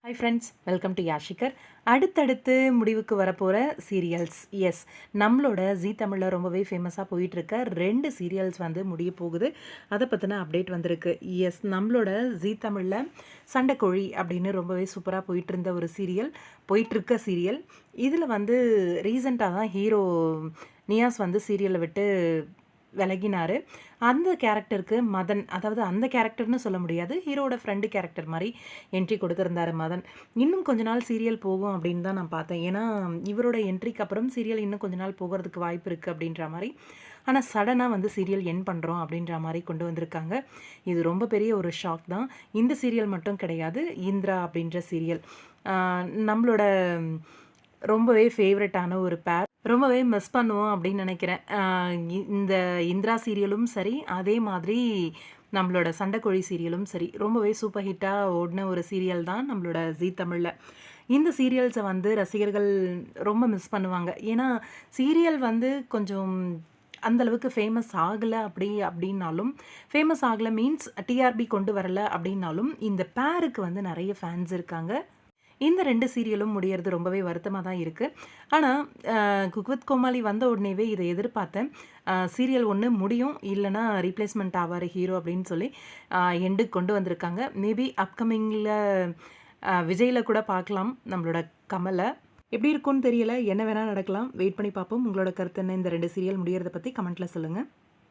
Hi friends, welcome to யாஷிகர். அடுத்தடுத்து முடிவுக்கு வரப்போகிற சீரியல்ஸ். எஸ், நம்மளோட ஜீ தமிழில் ரொம்பவே ஃபேமஸாக போயிட்டுருக்க 2 சீரியல்ஸ் வந்து முடிய போகுது. அதை பற்றின அப்டேட் வந்திருக்கு. எஸ், நம்மளோட ஜீ தமிழில் சண்டைக்கோழி அப்படின்னு ரொம்பவே சூப்பராக போயிட்டுருந்த ஒரு சீரியல், போயிட்டுருக்க சீரியல். இதில் வந்து ரீசெண்டாக தான் ஹீரோ நியாஸ் வந்து சீரியலை விட்டு விலகினார். அந்த கேரக்டருக்கு மதன், அதாவது அந்த கேரக்டர்னு சொல்ல முடியாது, ஹீரோட ஃப்ரெண்டு கேரக்டர் மாதிரி என்ட்ரி கொடுத்துருந்தாரு மதன். இன்னும் கொஞ்ச நாள் சீரியல் போகும் அப்படின்னு தான் நான் பார்த்தேன். ஏன்னா இவரோட என்ட்ரிக்கு அப்புறம் சீரியல் இன்னும் கொஞ்ச நாள் போகிறதுக்கு வாய்ப்பு இருக்குது அப்படின்ற மாதிரி. ஆனால் சடனாக வந்து சீரியல் என் பண்ணுறோம் அப்படின்ற மாதிரி கொண்டு வந்திருக்காங்க. இது ரொம்ப பெரிய ஒரு ஷாக் தான். இந்த சீரியல் மட்டும் கிடையாது, இந்திரா அப்படின்ற சீரியல் நம்மளோட ரொம்பவே ஃபேவரட்டான ஒரு பேர். ரொம்பவே மிஸ் பண்ணுவோம் அப்படின்னு நினைக்கிறேன். இந்த இந்திரா சீரியலும் சரி, அதே மாதிரி நம்மளோட சண்டைக்கோழி சீரியலும் சரி, ரொம்பவே சூப்பர் ஹிட்டாக ஓடின ஒரு சீரியல் தான் நம்மளோட ஜீ தமிழில். இந்த சீரியல்ஸை வந்து ரசிகர்கள் ரொம்ப மிஸ் பண்ணுவாங்க. ஏன்னா சீரியல் வந்து கொஞ்சம் அந்தளவுக்கு ஃபேமஸ் ஆகலை அப்படின்னாலும், ஃபேமஸ் ஆகலை மீன்ஸ் டிஆர்பி கொண்டு வரலை அப்படின்னாலும், இந்த பேருக்கு வந்து நிறைய ஃபேன்ஸ் இருக்காங்க. இந்த 2 சீரியலும் முடியறது ரொம்பவே வருத்தமாக தான் இருக்குது. ஆனால் குக் வித் கோமாளி வந்த உடனேவே இதை எதிர்பார்த்தேன். சீரியல் ஒன்று முடியும், இல்லைனா ரீப்ளேஸ்மெண்ட் ஆவார் ஹீரோ அப்படின்னு சொல்லி எண்டுக்கு கொண்டு வந்திருக்காங்க. மேபி அப்கமிங்கில் விஜயில் கூட பார்க்கலாம் நம்மளோட கமலை. எப்படி இருக்கும்னு தெரியல, என்ன வேணால் நடக்கலாம். வெயிட் பண்ணி பார்ப்போம். உங்களோட கருத்து என்ன இந்த 2 சீரியல் முடியறதை பற்றி கமெண்ட்டில் சொல்லுங்கள்.